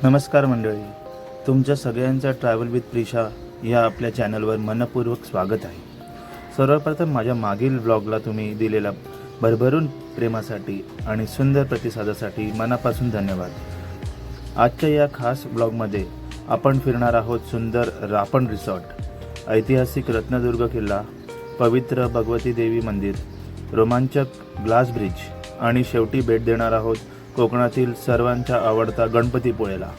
नमस्कार मंडळी, तुमच्या सगळ्यांचं ट्रॅव्हल विथ प्रिशा या आपल्या चॅनलवर मनपूर्वक स्वागत आहे. सर्वप्रथम माझ्या मागील ब्लॉगला तुम्ही दिलेल्या भरभरून प्रेमासाठी आणि सुंदर प्रतिसादासाठी मनापासून धन्यवाद. आजच्या या खास ब्लॉगमध्ये आपण फिरणार आहोत सुंदर रापण रिसॉर्ट, ऐतिहासिक रत्नदुर्ग किल्ला, पवित्र भगवती देवी मंदिर, रोमांचक ग्लास ब्रिज आणि शेवटी भेट देणार आहोत कोकणातील सर्वांचा आवडता गणपतीपुळेला.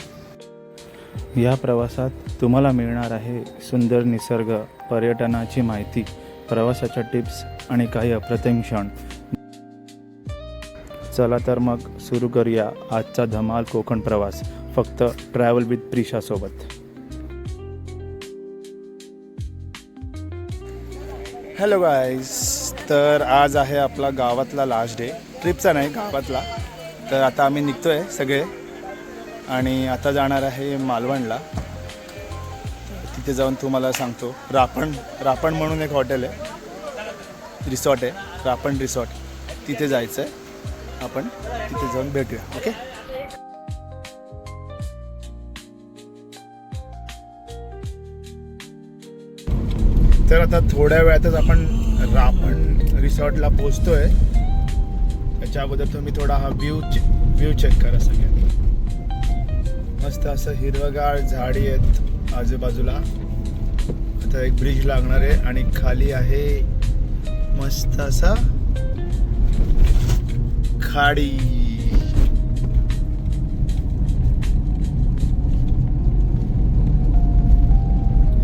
या प्रवासात तुम्हाला मिळणार आहे सुंदर निसर्ग, पर्यटनाची माहिती, प्रवासाच्या टिप्स आणि काही अप्रतिम क्षण. चला तर मग सुरू करूया आजचा धमाल कोकण प्रवास, फक्त ट्रॅव्हल विथ प्रिशा सोबत. हॅलो गाईज, तर आज आहे आपला गावातला लास्ट डे, ट्रिपचा नाही गावातला. तर आता आम्ही निघतो आहे सगळे आणि आता जाणार आहे मालवणला. तिथे जाऊन तुम्हाला सांगतो. रापण म्हणून एक हॉटेल आहे, रिसॉर्ट आहे, रापण रिसॉर्ट. तिथे जायचं आहे, आपण तिथे जाऊन भेटूया. ओके. तर आता थोड्या वेळातच आपण रापण रिसॉर्टला पोचतो आहे. त्याच्या अगोदर तुम्ही थोडा हा व्ह्यू चेक करा. सगळ्यांनी मस्त असं हिरवगार झाडी आहेत आजूबाजूला. आता एक ब्रिज लागणार आहे आणि खाली आहे मस्त असा खाडी.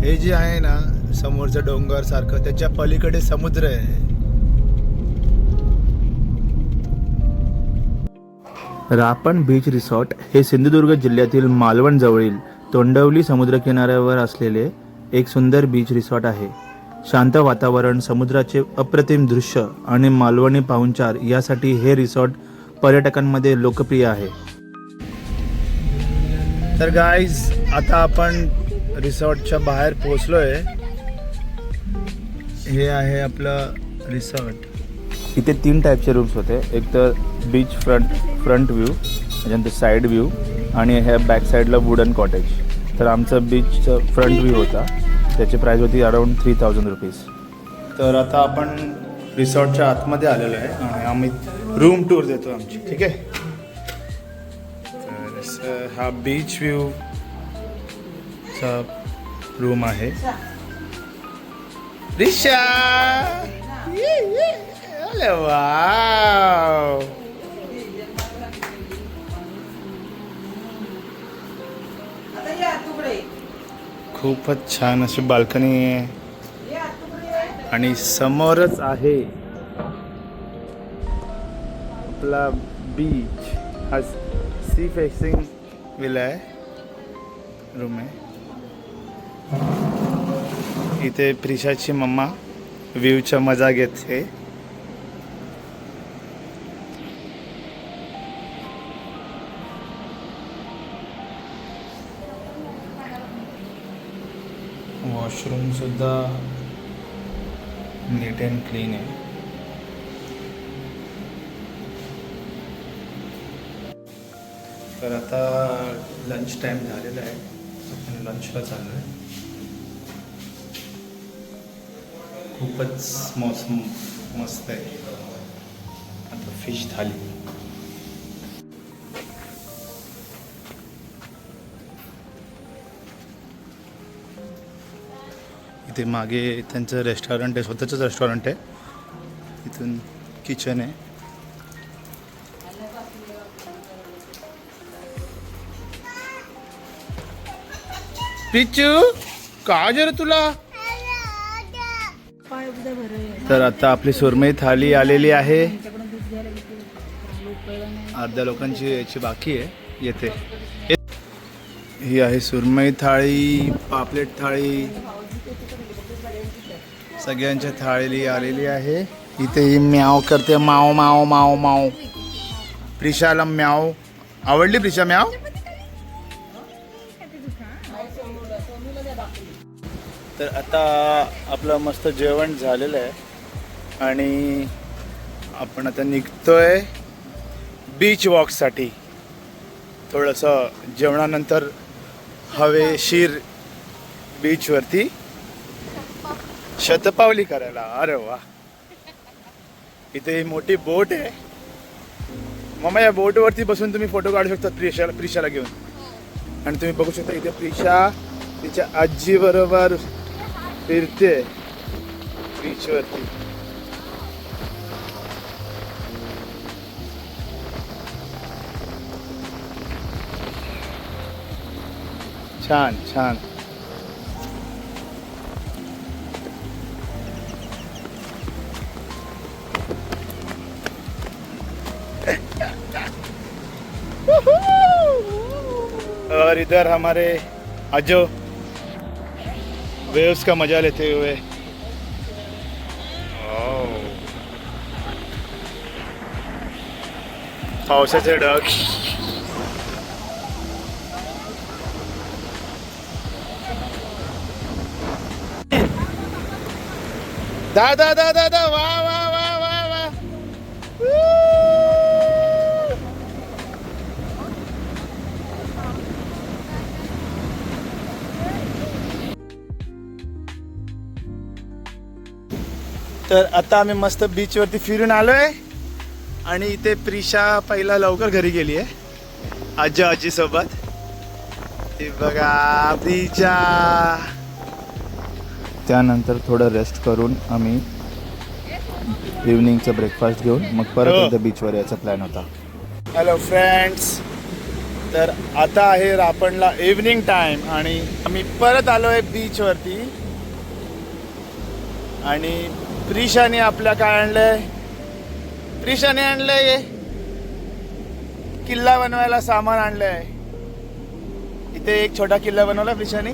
हे जे आहे ना समोरचं डोंगर सारखं, त्याच्या पलीकडे समुद्र आहे. रापण बीच रिसॉर्ट हे सिंधुदुर्ग जिल्ह्यातील मालवण जवळील तोंडवली समुद्रकिनाऱ्यावर असलेले एक सुंदर बीच रिसॉर्ट आहे. शांत वातावरण, समुद्राचे अप्रतिम दृश्य आणि मालवणी पाहुणचार यासाठी हे रिसॉर्ट पर्यटकांमध्ये लोकप्रिय आहे. तर गाईज, आता आपण रिसॉर्टच्या बाहेर पोहोचलोय. हे आहे आपलं रिसॉर्ट. इथे 3 टाईपचे रूम्स होते. एक तर बीच फ्रंट व्ह्यू, त्याच्यानंतर साईड व्ह्यू आणि ह्या बॅक साईडला वुडन कॉटेज. तर आमचं बीचचं फ्रंट व्ह्यू होता, त्याची प्राईस होती अराऊंड 3000 रुपीज. तर आता आपण रिसॉर्टच्या आतमध्ये आलेलो आहे आणि आम्ही रूम टूर देतो आमची. ठीक आहे. तर हा बीच व्ह्यूचा रूम आहे. रिशा, अरे वाव, खूपच छान अशी बाल्कनी आहे आणि समोरच आहे आपला बीच. हा सी फेसिंग विला आहे, रूम आहे. इथे प्रिशाची मम्मा व्ह्यूच्या मजा घेते. वॉशरूम सुद्धा नीट अँड क्लीन आहे. तर आता लंच टाईम झालेला आहे, आपण लंचला चाललो आहे. खूपच मौसम मस्त आहे. आता फिश थाली. इथे मागे त्यांचं रेस्टॉरंट आहे, स्वतःचंच रेस्टॉरंट आहे. इथून किचन आहे. पिचू का जर तुला. तर आता आपली सुरमई थाली आलेली आहे. अर्ध्या लोकांची याची बाकी आहे, येते. ही आहे सुरमई थाळी, पापलेट थाळी, सगळ्यांच्या थाळी आलेली आहे. इथे ही म्याव करते, माव माव माव माव. प्रिशाला म्याव आवडली. प्रिशा म्याव. तर आता आपलं मस्त जेवण झालेलं आहे आणि आपण आता निघतोय बीच वॉकसाठी. थोडंसं जेवणानंतर हवेशीर बीचवरती शतपावली करायला. अरे वा, इथे ही मोठी बोट आहे. मम्मा या बोटवरती बसून तुम्ही फोटो काढू शकता प्रिशाला घेऊन. आणि तुम्ही बघू शकता इथे प्रिशा तिच्या आजी बरोबर फिरते बीचवरती. छान छान. और इधर हमारे अजो वेव्स का मजा लेते हुए. पावसाचे ढग. दादा दादा दादा वा वा वा वा वा. तर आता आम्ही मस्त बीचवरती फिरून आलोय आणि इथे प्रिशा पहिला लवकर घरी गेली आहे आजी सोबत. ती बघा प्रिशा. त्यानंतर थोडं रेस्ट करून आम्ही इव्हनिंगचं ब्रेकफास्ट घेऊन मग परत एकदा बीचवर यायचा प्लॅन होता. हॅलो फ्रेंड्स, तर आता आहे रापणला इव्हनिंग टाइम आणि आम्ही परत आलो आहे बीचवरती. आणि प्रिशाने आपल्या काय आणलंय, प्रिशाने आणलंय किल्ला बनवायला सामान आणलंय. इथे एक छोटा किल्ला बनवला प्रिशाने.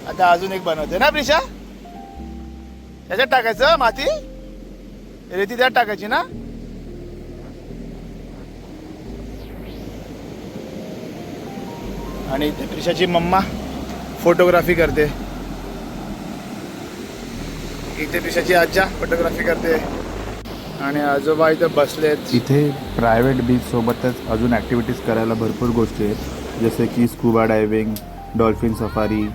आता अजून एक बनवते ना प्रिशा. त्याच्यात टाकायचं माती, रेती त्यात टाकायची ना. आणि इथे प्रिशाची मम्मा फोटोग्राफी करते. इथे प्रिशाची आजा फोटोग्राफी करते आणि आजोबा इथे बसलेत. इथे प्रायव्हेट बीच सोबतच अजून ॲक्टिव्हिटीज करायला भरपूर गोष्टी आहेत, जसे की स्कुबा डायव्हिंग, डॉल्फिन सफारी,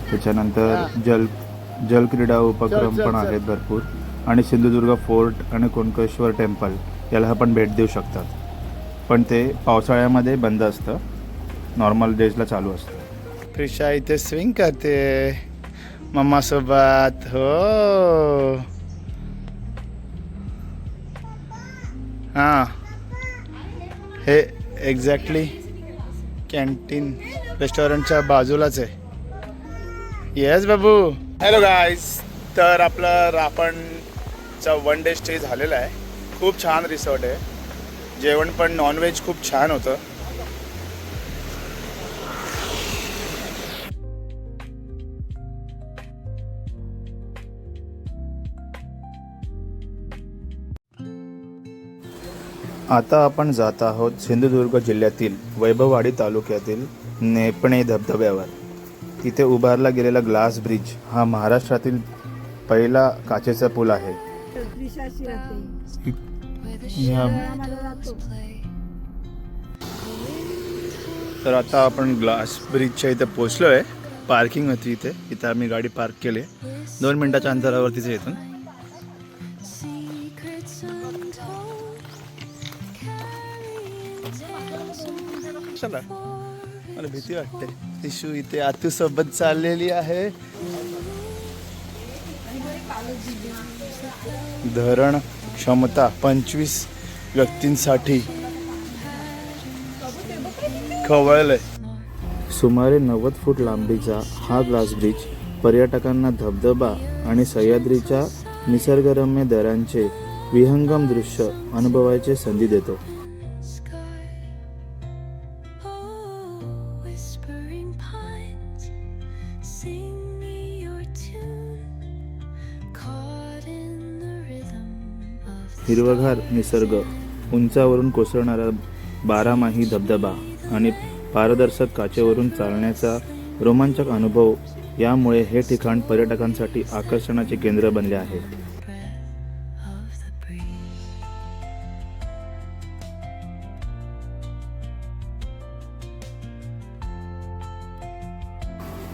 त्याच्यानंतर जलक्रीडा उपक्रम पण आहेत भरपूर. आणि सिंधुदुर्ग फोर्ट आणि कुणकेश्वर टेम्पल याला आपण भेट देऊ शकतात. पण ते पावसाळ्यामध्ये बंद असतं, नॉर्मल डेजला चालू असतं. प्रिशा इथे स्विंग करते मम्मा सोबत. हो हां, हे एक्झॅक्टली कॅन्टीन रेस्टॉरंटच्या बाजूलाच आहे. येस बाबू. हॅलो गाईज, तर आपलं रापणचा 1 डे स्टे झालेला आहे. खूप छान रिसॉर्ट आहे. जेवण पण नॉनव्हेज खूप छान होतं. आता आपण जात आहोत सिंधुदुर्ग जिल्ह्यातील वैभववाडी तालुक्यातील नेपणे धबधब्यावर. तिथे उभारला गेलेला ग्लास ब्रिज हा महाराष्ट्रातील पहिला काचेचा पूल आहे. तर आता आपण ग्लास ब्रिजच्या इथे पोचलो आहे. पार्किंग होती इथे आम्ही गाडी पार्क केली. 2 मिनिटाच्या अंतरावरतीच इथून. चला, मला भीती वाटते. तिशू इथे आतू सोबत चाललेली आहे. धरण क्षमता 25 व्यक्तींसाठी खवळलंय. सुमारे 90 फूट लांबीचा हा ग्लास ब्रिज पर्यटकांना धबधबा आणि सह्याद्रीच्या निसर्गरम्य दऱ्यांचे विहंगम दृश्य अनुभवायची संधी देतो. हिरवगार निसर्ग, उंचावरून कोसळणारा बारामाही धबधबा आणि पारदर्शक काचेवरून चालण्याचा रोमांचक अनुभव यामुळे हे ठिकाण पर्यटकांसाठी आकर्षणाचे केंद्र बनले आहे.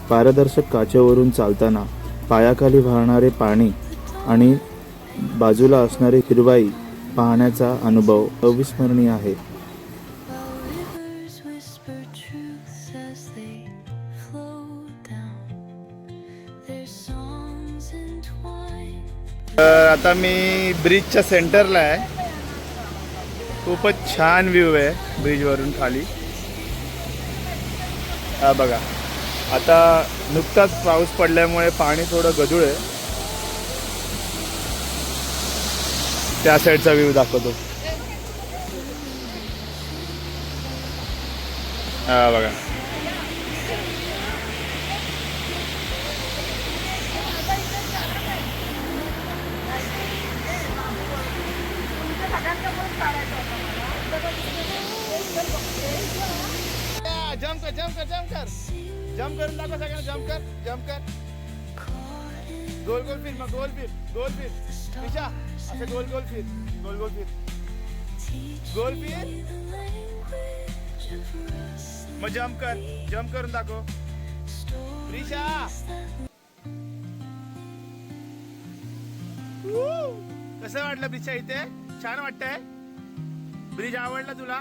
पारदर्शक काचेवरून चालताना पायाखाली वाहणारे पाणी आणि बाजूला असणारी हिरवाई पाहण्याचा अनुभव अविस्मरणीय आहे. Rivers whisper truths as they flow down. Their songs entwined. आता मी ब्रिजच्या सेंटरला आहे. खूपच छान व्ह्यू आहे ब्रिजवरून खाली. हा बघा, आता नुकताच पाऊस पडल्यामुळे पाणी थोडं गढूळ आहे. त्या साईडचा व्ह्यू दाखवतो. हा बघा, जम्प कर जम्प कर जम्प कर जम्प करून दाखव सगळ्यांना. जम्प कर जम्प कर. गोल गोल फिर, मग गोल फिर, गोल फिर. दिशा असं गोल गोल फिर, गोल गोल फिर, गोल फिर. मग जम्प कर, जम्प करून दाखव. दिशा कसं वाटलं ब्रिजच्या इथे? छान वाटतंय? ब्रिज आवडला तुला?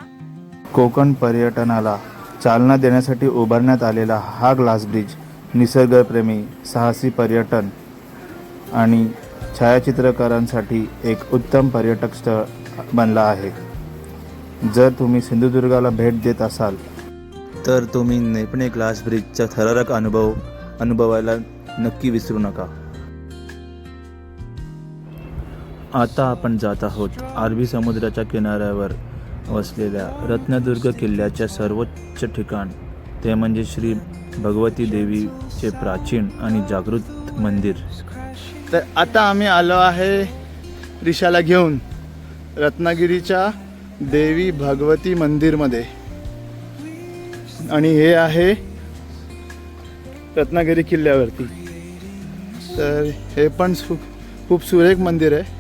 कोकण पर्यटनाला चालना देण्यासाठी उभारण्यात आलेला हा ग्लास ब्रिज निसर्गप्रेमी, साहसी पर्यटन आणि छायाचित्रकारांसाठी एक उत्तम पर्यटक स्थळ बनला आहे. जर तुम्ही सिंधुदुर्गाला भेट देत असाल तर तुम्ही नेपणे ग्लास ब्रिजचा थरारक अनुभवायला नक्की विसरू नका. आता आपण जात आहोत अरबी समुद्राच्या किनाऱ्यावर वसलेल्या रत्नदुर्ग किल्ल्याच्या सर्वोच्च ठिकाण, ते म्हणजे श्री भगवती देवीचे प्राचीन आणि जागृत मंदिर. तर आता आम्ही आलो आहे रिशाला घेऊन रत्नागिरीच्या देवी भगवती मंदिरमध्ये. आणि हे आहे रत्नागिरी किल्ल्यावरती. तर हे पण खूप सुरेख मंदिर आहे.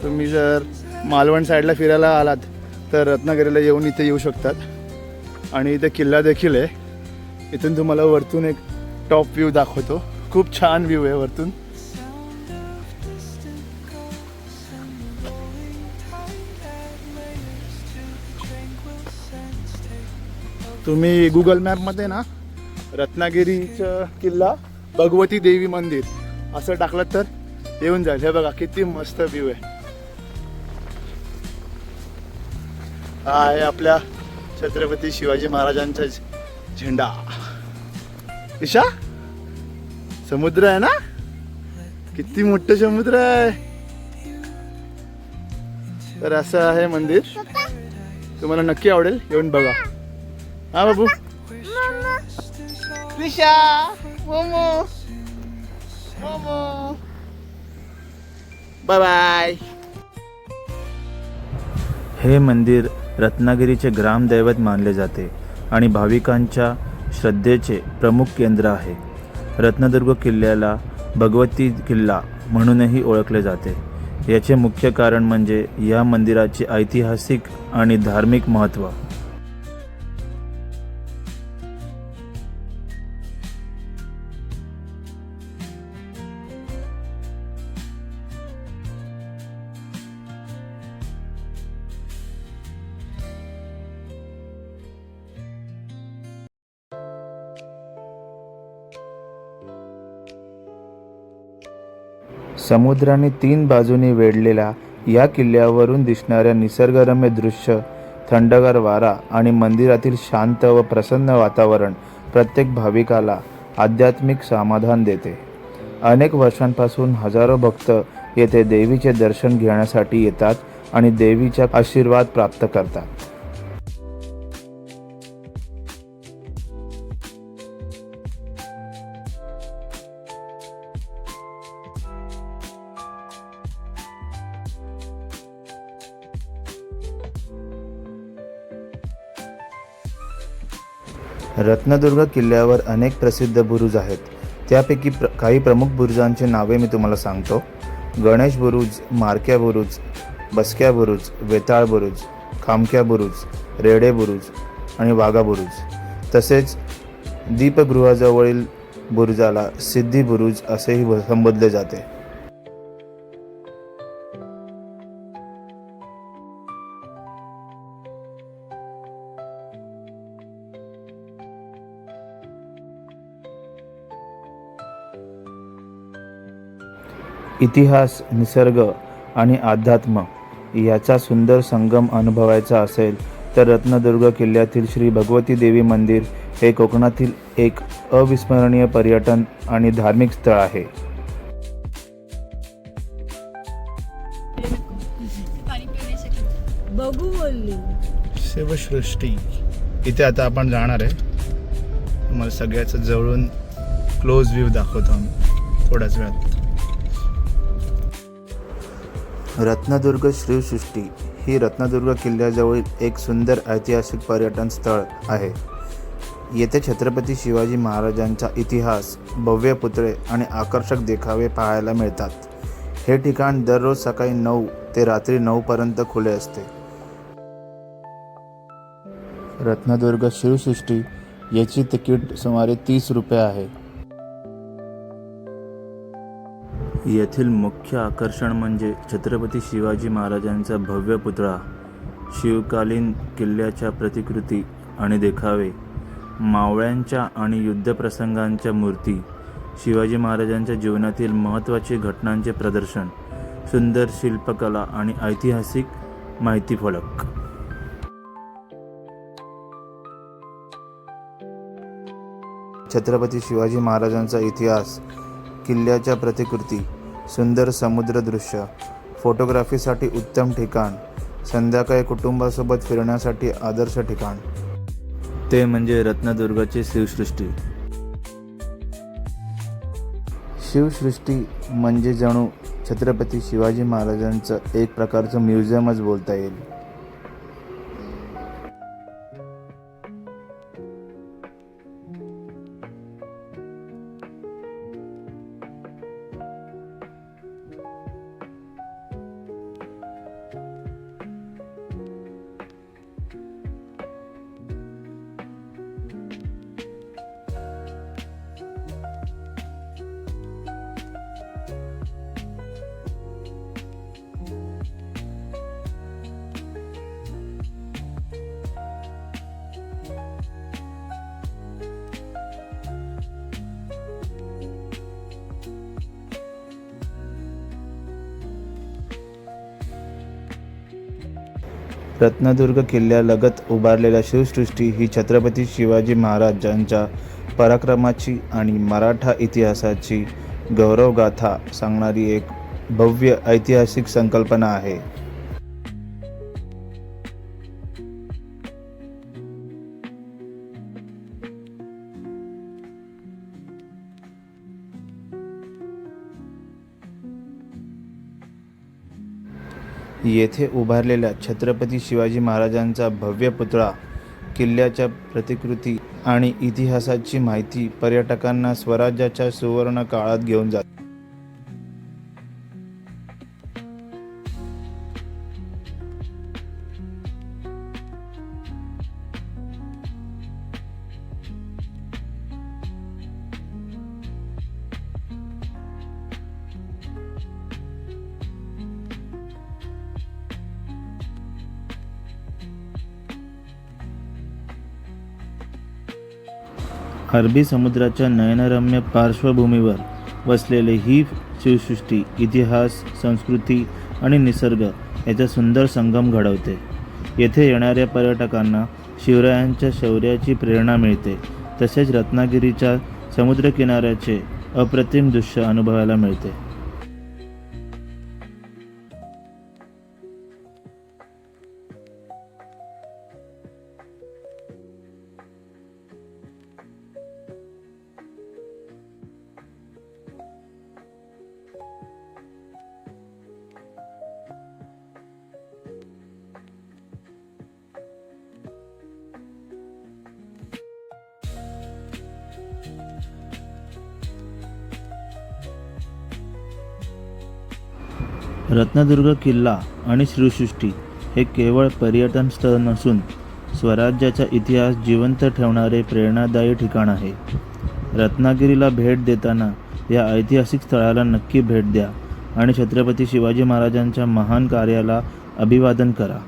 तुम्ही जर मालवण साईडला फिरायला आलात तर रत्नागिरीला येऊन इथे येऊ शकतात. आणि इथे किल्ला देखील आहे. इथून तुम्हाला वरतून एक टॉप व्ह्यू दाखवतो. खूप छान व्ह्यू आहे वरतून. तुम्ही गुगल मॅपमध्ये ना रत्नागिरीचा किल्ला भगवती देवी मंदिर असं टाकलं तर येऊन जाईल. हे बघा किती मस्त व्ह्यू आहे. हा आहे आपल्या छत्रपती शिवाजी महाराजांचा झेंडा. ईशा समुद्र आहे ना, किती मोठं समुद्र आहे. तर असं आहे मंदिर. तुम्हाला नक्की आवडेल, येऊन बघा. हा बाबू, ईशा, मोमो मोमो, बाय बाय. हे मंदिर रत्नागिरीचे ग्रामदैवत मानले जाते आणि भाविकांच्या श्रद्धेचे प्रमुख केंद्र आहे. रत्नदुर्ग किल्ल्याला भगवती किल्ला म्हणूनही ओळखले जाते. याचे मुख्य कारण म्हणजे या मंदिराचे ऐतिहासिक आणि धार्मिक महत्त्व. समुद्राने 3 बाजूनी वेढलेल्या या किल्ल्यावरून दिसणाऱ्या निसर्गरम्य दृश्य, थंडगार वारा आणि मंदिरातील शांत व प्रसन्न वातावरण प्रत्येक भाविकाला आध्यात्मिक समाधान देते. अनेक वर्षांपासून हजारो भक्त येथे देवीचे दर्शन घेण्यासाठी येतात आणि देवीचा आशीर्वाद प्राप्त करतात. रत्नदुर्ग किल्ल्यावर अनेक प्रसिद्ध बुरुज आहेत. त्यापैकी काही प्रमुख बुरुजांची नावे मी तुम्हाला सांगतो. गणेश बुरुज, मारक्या बुरुज, बसक्या बुरुज, वेताळ बुरुज, खामक्या बुरुज, रेडे बुरुज आणि वाघा बुरुज. तसेच दीपगृहाजवळील बुरुजाला सिद्धी बुरुज असेही संबोधले जाते. इतिहास, निसर्ग आणि अध्यात्म याचा सुंदर संगम अनुभवायचा असेल तर रत्नदुर्ग किल्ल्यातील श्री भगवती देवी मंदिर हे कोकणातील एक अविस्मरणीय पर्यटन आणि धार्मिक स्थळ आहे. बघू बोलली. शिवसृष्टी इथे आता आपण जाणार आहे. तुम्हाला सगळ्याचं जवळून क्लोज व्ह्यू दाखवतो आम्ही थोड्याच वेळात. रत्नदुर्ग शिवसृष्टी ही रत्नदुर्ग किल्ल्याजवळील एक सुंदर ऐतिहासिक पर्यटन स्थळ आहे. येथे छत्रपती शिवाजी महाराजांचा इतिहास, भव्य पुतळे आणि आकर्षक देखावे पाहायला मिळतात. हे ठिकाण दररोज सकाळी 9 ते रात्री 9 पर्यंत खुले असते. रत्नदुर्ग शिवसृष्टी याची तिकीट सुमारे 30 रुपये आहे. येथील मुख्य आकर्षण म्हणजे छत्रपती शिवाजी महाराजांचा भव्य पुतळा, शिवकालीन किल्ल्याच्या प्रतिकृती आणि देखावे, मावळ्यांच्या आणि युद्धप्रसंगांच्या मूर्ती, शिवाजी महाराजांच्या जीवनातील महत्त्वाची घटनांचे प्रदर्शन, सुंदर शिल्पकला आणि ऐतिहासिक माहिती फलक. छत्रपती शिवाजी महाराजांचा इतिहास, किल्ल्याच्या प्रतिकृती, सुंदर समुद्रदृश्य, फोटोग्राफीसाठी उत्तम ठिकाण, संध्याकाळी कुटुंबासोबत फिरण्यासाठी आदर्श ठिकाण, ते म्हणजे रत्नदुर्गचे शिवसृष्टी. शिवसृष्टी म्हणजे जणू छत्रपती शिवाजी महाराजांचं एक प्रकारचं म्युझियमच बोलता येईल. रत्नदुर्ग किल्ल्यालगत उभारलेल्या शिवसृष्टी ही छत्रपती शिवाजी महाराजांच्या पराक्रमाची आणि मराठा इतिहासाची गौरवगाथा सांगणारी एक भव्य ऐतिहासिक संकल्पना आहे. येथे उभारलेल्या छत्रपती शिवाजी महाराजांचा भव्य पुतळा, किल्ल्याच्या प्रतिकृती आणि इतिहासाची माहिती पर्यटकांना स्वराज्याच्या सुवर्ण काळात घेऊन जाते. अरबी समुद्राच्या नयनरम्य पार्श्वभूमीवर वसलेले ही शिवसृष्टी इतिहास, संस्कृती आणि निसर्ग याचा सुंदर संगम घडवते. येथे येणाऱ्या पर्यटकांना शिवरायांच्या शौर्याची प्रेरणा मिळते. तसेच रत्नागिरीच्या समुद्रकिनाऱ्याचे अप्रतिम दृश्य अनुभवायला मिळते. रत्नदुर्ग किल्ला आणि शिवसृष्टी हे केवळ पर्यटन स्थळ नसून स्वराज्याचा इतिहास जिवंत ठेवणारे प्रेरणादायी ठिकाण आहे. रत्नागिरीला भेट देताना या ऐतिहासिक स्थळाला नक्की भेट द्या आणि छत्रपती शिवाजी महाराजांच्या महान कार्याला अभिवादन करा.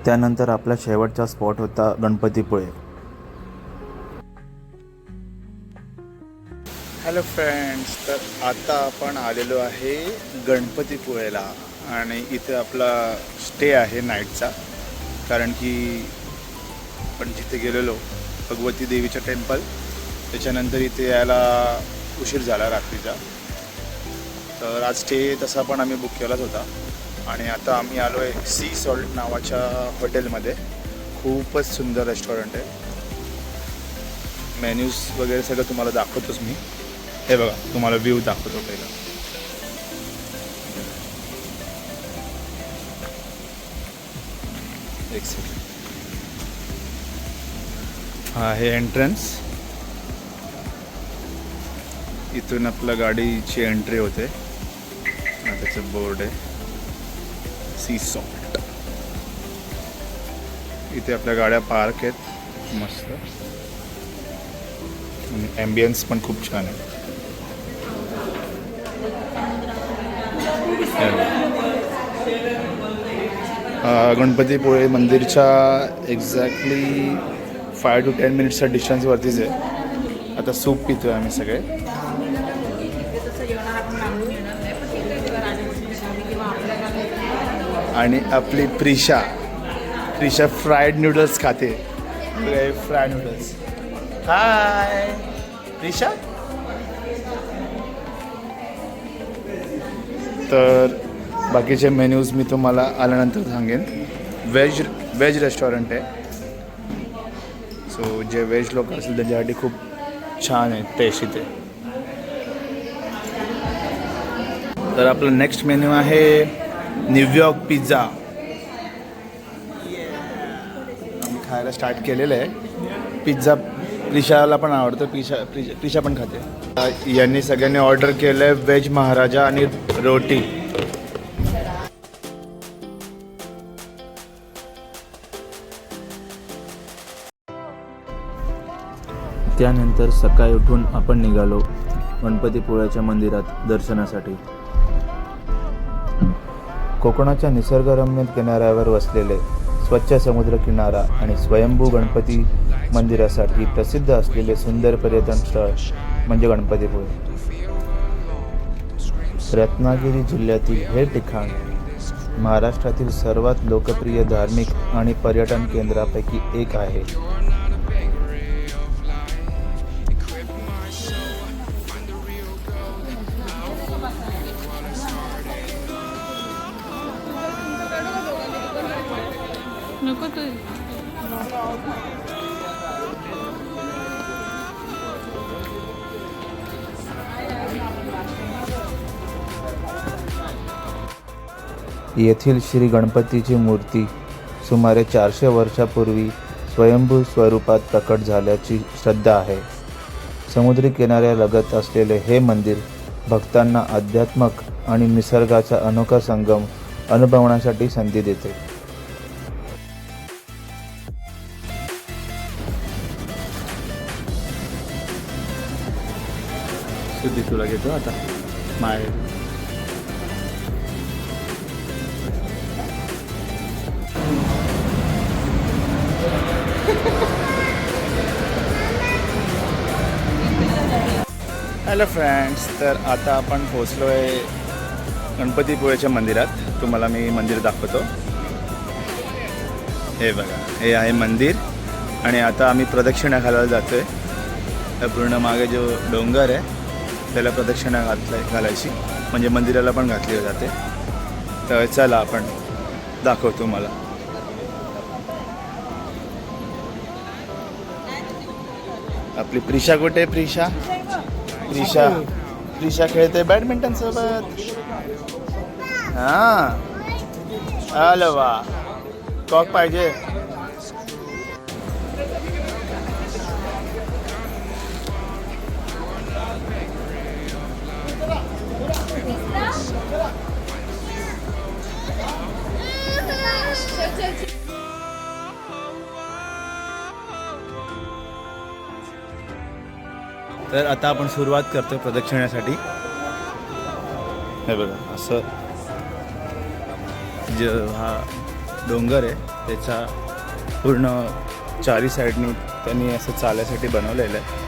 त्यानंतर आपला शेवटचा स्पॉट होता गणपतीपुळे. हॅलो फ्रेंड्स, तर आता आपण आलेलो आहे गणपतीपुळेला आणि इथे आपला स्टे आहे नाईटचा. कारण की आपण जिथे गेलेलो भगवती देवीचं टेम्पल, त्याच्यानंतर इथे यायला उशीर झाला रात्रीचा. तर आज स्टे तसा पण आम्ही बुक केलाच होता. आणि आता आम्ही आलो आहे सी सॉल्ट नावाच्या हॉटेलमध्ये. खूपच सुंदर रेस्टॉरंट आहे. मेन्यूज वगैरे सगळं तुम्हाला दाखवतोच मी. हे बघा, तुम्हाला व्ह्यू दाखवतो पहिला. एक सेकंड. हा आहे एंट्रन्स. इथून आपल्या गाडीची एंट्री होते. त्याचं बोर्ड आहे सी सॉल्ट. इथे आपल्या गाड्या पार्क आहेत मस्त. आणि ॲम्बियन्स पण खूप छान आहे. गणपतीपुळे मंदिरच्या एक्झॅक्टली 5 to 10 मिनिट्सच्या डिस्टन्सवरतीच आहे. आता सूप पितो आहे आम्ही सगळे. आणि आपली प्रिशा फ्राईड नूडल्स खाते. Fried noodles. हाय प्रिशा. तर बाकीचे मेन्यूज मी तुम्हाला आल्यानंतर सांगेन. व्हेज रेस्टॉरंट आहे. सो जे व्हेज लोक असेल त्यांच्यासाठी खूप छान आहे, टेस्ट इथे. तर आपलं नेक्स्ट मेन्यू आहे न्यूयॉर्क पिझ्झा. आम्ही खायला स्टार्ट केलेलं आहे. पिझ्झा प्रिशाला पण आवडतं. प्रिशा पण खाते. यांनी सगळ्यांनी ऑर्डर केलं आहे व्हेज महाराजा आणि रोटी. त्यानंतर सकाळी उठून आपण निघालो गणपतीपुळ्याच्या मंदिरात दर्शनासाठी. कोकणाच्या निसर्गरम्य किनाऱ्यावर वसलेले स्वच्छ समुद्रकिनारा आणि स्वयंभू गणपती मंदिरासाठी प्रसिद्ध असलेले सुंदर पर्यटन स्थळ म्हणजे गणपतीपुळे. रत्नागिरी जिल्ह्यातील हे ठिकाण महाराष्ट्रातील सर्वात लोकप्रिय धार्मिक आणि पर्यटन केंद्रापैकी एक आहे. नको तू. येथील श्री गणपतीची मूर्ती सुमारे 400 वर्षापूर्वी स्वयंभू स्वरूपात प्रकट झाल्याची श्रद्धा आहे. समुद्री किनाऱ्यालगत असलेले हे मंदिर भक्तांना आध्यात्मक आणि निसर्गाचा अनोखा संगम अनुभवण्यासाठी संधी देते. तुला घेतो आता माय. हॅलो फ्रेंड्स, तर आता आपण पोचलो आहे गणपतीपुळेच्या मंदिरात. तुम्हाला मी मंदिर दाखवतो. हे बघा, हे आहे मंदिर. आणि आता आम्ही प्रदक्षिणा घालायला जातो आहे. पूर्ण मागे जो डोंगर आहे त्याला प्रदक्षिणा घालायची, म्हणजे मंदिराला पण घातली जाते. तर चला आपण दाखवतो मला. आपली प्रिशा कुठे आहे? प्रिशा खेळते बॅडमिंटन सोबत. हां, आलो वा. कॉक पाहिजे? तर आता आपण सुरुवात करतो प्रदक्षिण्यासाठी. हे बघा असं जे हा डोंगर आहे त्याच्या पूर्ण चारी साईडनी त्यांनी असं चालायसाठी बनवलेलं आहे.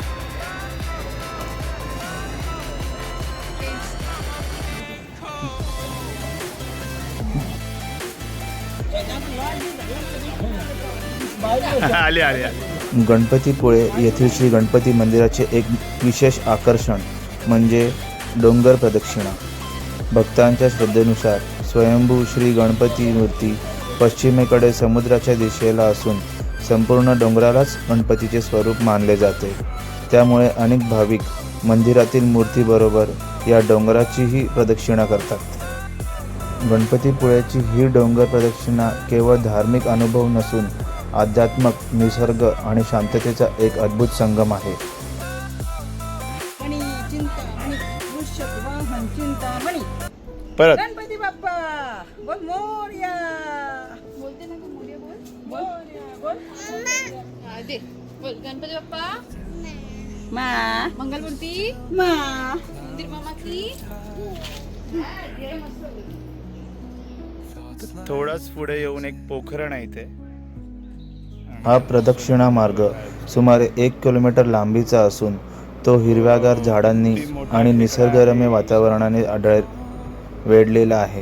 आले आले आले. गणपतीपुळे येथील श्री गणपती मंदिराचे एक विशेष आकर्षण म्हणजे डोंगर प्रदक्षिणा. भक्तांच्या श्रद्धेनुसार स्वयंभू श्री गणपती मूर्ती पश्चिमेकडे समुद्राच्या दिशेला असून संपूर्ण डोंगरालाच गणपतीचे स्वरूप मानले जाते. त्यामुळे अनेक भाविक मंदिरातील मूर्तीबरोबर या डोंगराचीही प्रदक्षिणा करतात. गणपतीपुळ्याची ही डोंगर प्रदक्षिणा केवळ धार्मिक अनुभव नसून आध्यात्मिक, निसर्ग आणि शांततेचा एक अद्भुत संगम आहे. मणी चिंतामणी वृषभ वाहन चिंतामणी परत गणपती बाप्पा बोल मोरया. बोलते ना तू मोरया बोल. मोरया बोल. दे बोल गणपती बाप्पा मा मंगलमूर्ती मा मंदिर मामा की थोडंच पुढे येऊन एक पोखरण आहे इथे. हा प्रदक्षिणा मार्ग सुमारे 1 किलोमीटर लांबीचा असून तो हिरव्यागार झाडांनी आणि निसर्गरम्य वातावरणाने वेढलेला आहे.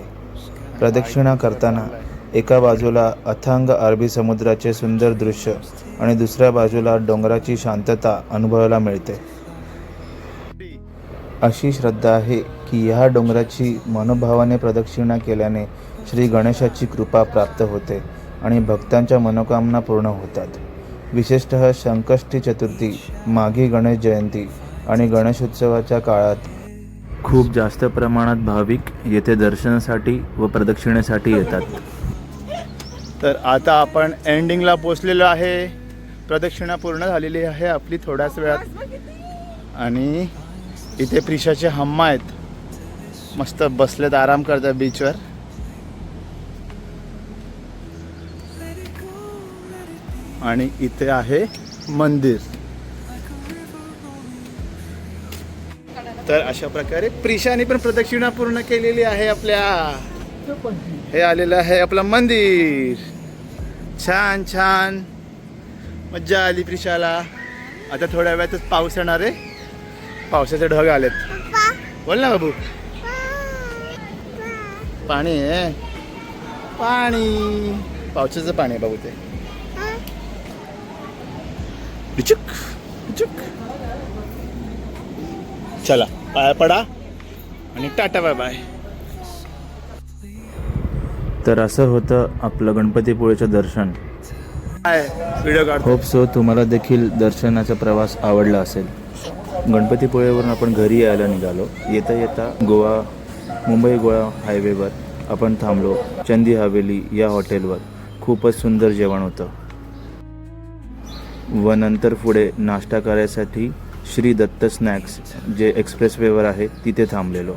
प्रदक्षिणा करताना एका बाजूला अथांग अरबी समुद्राचे सुंदर दृश्य आणि दुसऱ्या बाजूला डोंगराची शांतता अनुभवायला मिळते. अशी श्रद्धा आहे की ह्या डोंगराची मनोभावाने प्रदक्षिणा केल्याने श्री गणेशाची कृपा प्राप्त होते आणि भक्तांच्या मनोकामना पूर्ण होतात. विशेषतः संकष्टी चतुर्थी, माघी गणेश जयंती आणि गणेशोत्सवाच्या काळात खूप जास्त प्रमाणात भाविक येथे दर्शनासाठी व प्रदक्षिणेसाठी येतात. तर आता आपण एंडिंगला पोचलेलो आहे. प्रदक्षिणा पूर्ण झालेली आहे आपली थोड्याच वेळात. आणि इथे प्रिशाचे हम्मा आहेत, मस्त बसलेत, आराम करतात बीचवर. आणि इथे आहे मंदिर. तर अशा प्रकारे प्रिशाने पण प्रदक्षिणा पूर्ण केलेली आहे आपल्या. हे आलेलं आहे आपलं मंदिर. छान छान मज्जा आली प्रिशाला. आता थोड्या वेळातच पाऊस येणार आहे. पावसाचे ढग आलेत. बोल ना बाबू. पाणी आहे, पाणी, पावसाचं पाणी आहे बाबू. ते बिचुक बिचुक. चला पाया पडा आणि टाटा बाय बाय. तर असं होतं आपलं गणपतीपुळेचं दर्शन. व्हिडिओ काढतो. होप सो तुम्हाला देखील दर्शनाचा प्रवास आवडला असेल. गणपतीपुळेवरून आपण घरी यायला निघालो. येता येता मुंबई गोवा हायवेवर आपण थांबलो. चंदी हवेली या हॉटेलवर. खूपच सुंदर जेवण होतं. व नंतर पुढे नाश्ता करायसाठी श्री दत्त स्नॅक्स जे एक्सप्रेसवेवर आहे तिथे थांबलेलो.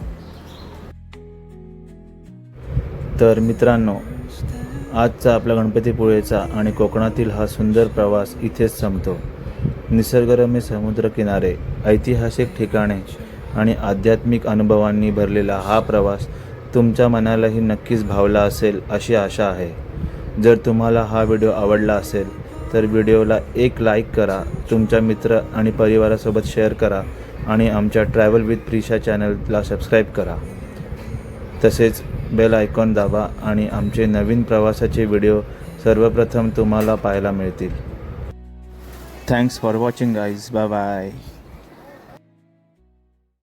तर मित्रांनो, आजचा आपला गणपतीपुळेचा आणि कोकणातील हा सुंदर प्रवास इथेच संपतो. निसर्गरम्य समुद्रकिनारे, ऐतिहासिक ठिकाणे आणि आध्यात्मिक अनुभवांनी भरलेला हा प्रवास तुमच्या मनालाही नक्कीच भावला असेल अशी आशा आहे. जर तुम्हाला हा व्हिडिओ आवडला असेल तर व्हिडिओला एक लाईक करा, तुमच्या मित्र आणि परिवारासोबत शेअर करा आणि आमच्या ट्रॅव्हल विथ प्रिशा चॅनलला सबस्क्राईब करा. तसेच बेल आयकॉन दाबा आणि आमचे नवीन प्रवासाचे व्हिडिओ सर्वप्रथम तुम्हाला पाहायला मिळतील. Thanks for watching guys. Bye bye.